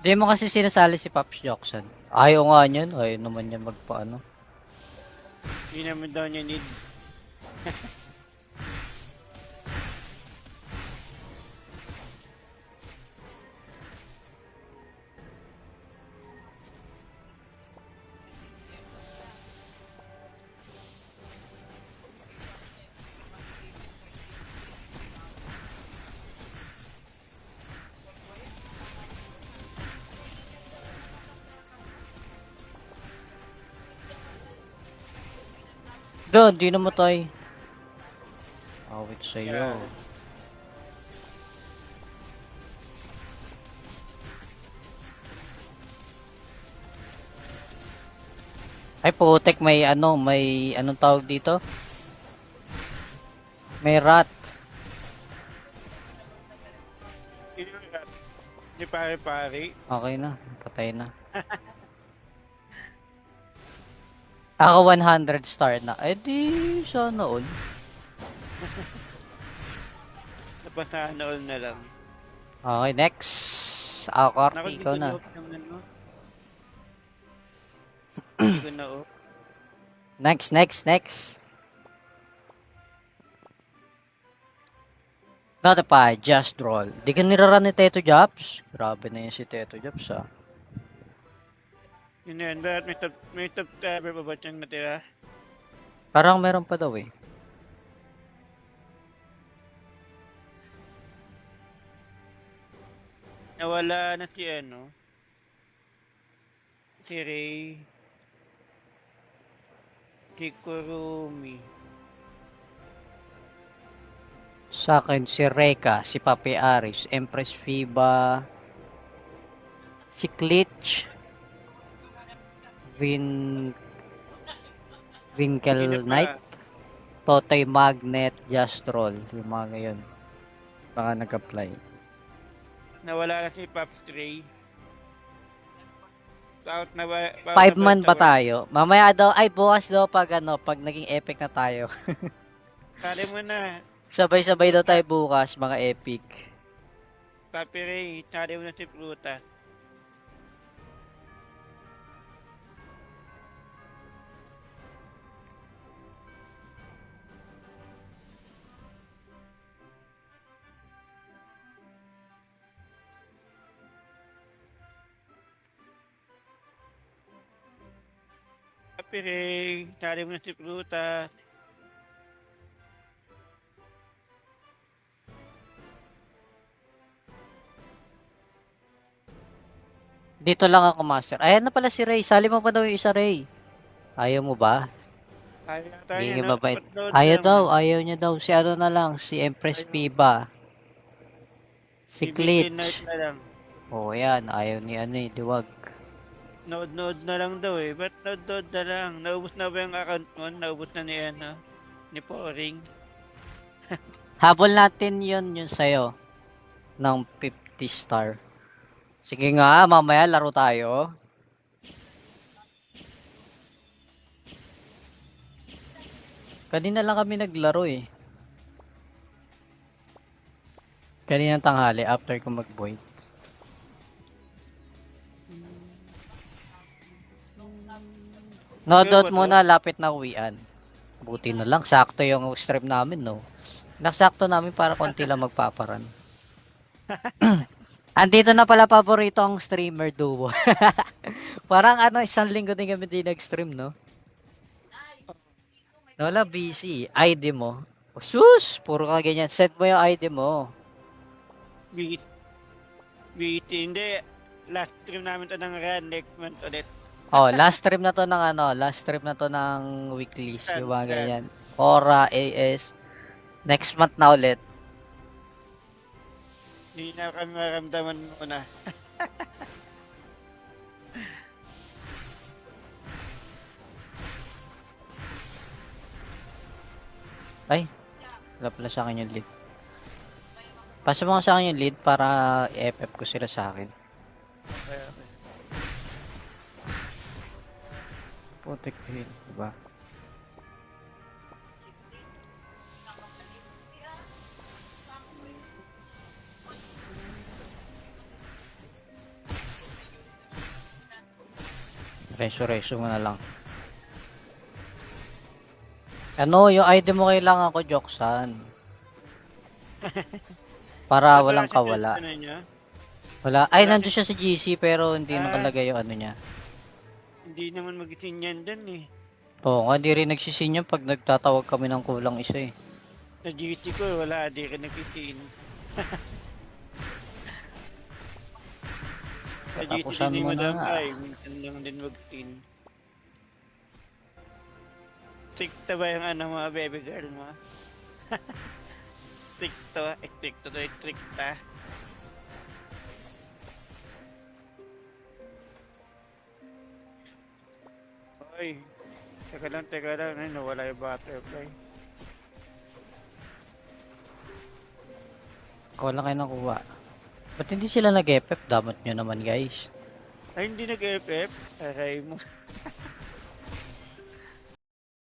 Hindi mo kasi sinasali si Pops Jackson. Ayaw nga niyan. Ayaw naman niya magpaano. Hindi naman daw niya need. Doon, di namatay. Awit sa'yo. Yan. Ay, putek, may anong tawag dito? May rat. Di pare-pare. Okay na, patay na. Ako 100 star na. Eh di, sana all. Napasana all na lang. Okay, next. Ako, Corty, Di ikaw ko na. na-off yung ano. Hindi ko na-off. Next. Not pa, just roll. Di ka niraran ni Teto Jobs? Grabe na yun si Teto Jobs, ah. Yun yan. Bakit may top cover pa ba siyang natira? Parang meron pa daw eh. Nawala na si ano. Si Ray. Si Kurumi. Sa akin, si Reka, si Papi Aris, Empress Fiba, si Klitch, Winkle Sino pa? Knight, Totoy Magnet, Jastrol. Yung mga ngayon. Baka nag-apply. Nawala na si Pops Ray. Out na ba? 5 man ba tayo? Mamaya daw, ay bukas daw pag naging epic na tayo. Sali mo na. Sabay-sabay daw tayo bukas, mga epic. Papi Ray, sali mo na si Prutas. Papi Ray, sali mo na si Prutas. Dito lang ako, master. Ayan na pala si Ray. Sali mo pa daw yung isa, Ray. Ayaw mo ba? Ayaw tayo Hindi no? mabait. Upload Ayaw lang. daw, ayaw niya daw. Si ano na lang, si Empress Ayaw. Piba. Si BBK Night Klitch. na lang. Oh, yan. Ayaw ni Diwag. Nood na lang daw eh. Ba't nood na lang? Naubos na ba yung account mo? Naubos na ni ano? Ni Poring? Habol natin yun sa'yo. Ng 50 star. Sige nga, mamaya laro tayo. Kanina lang kami naglaro eh. Kanina tanghali after ko mag-void. Nodot muna, lapit na uwian. Buti na lang, sakto yung stream namin, no? Nasakto namin para konti lang magpaparan. Andito na pala paborito ang streamer duo. Parang isang linggo din kami di nag-stream, no? Wala, busy. ID mo. Oh, sus! Puro ka ganyan. Set mo yung ID mo. BT. Hindi. Last stream namin to ng run next month ulit. Oh, last stream na to ng weeklies. Yung mga ganyan. Aura, AS. Next month na ulit. Hindi na kami maramdaman muna. Ay, wala pala sa akin yung lead. Pasa mo nga sa akin yung lead para i-FF ko sila sa akin. Okay. Putik heal, diba? Reso-reso mo na lang. Ano, yung item mo kailangan ko, Joksan. Para walang kawala. Ano niya? Wala. Ay, Wala nandun siya sa GC pero hindi nakalagay yung ano niya. Hindi naman mag-isin yan dun eh. Oo nga, di rin nagsisin yun pag nagtatawag kami ng kulang isa eh. Sa GT ko, wala, di ka nag-isin. Sa GT Tapusan din ni mo na Madam nga. Ay, minsan lang din mag-tin. Stricta ba yung ano mga baby girl mo? Stricta. Oy, teka lang, ay nawala yung butterfly. Wala kayo nakuha. Ba't hindi sila nag-FF? Damot nyo naman guys. Ay, hindi nag-FF. Aray mo.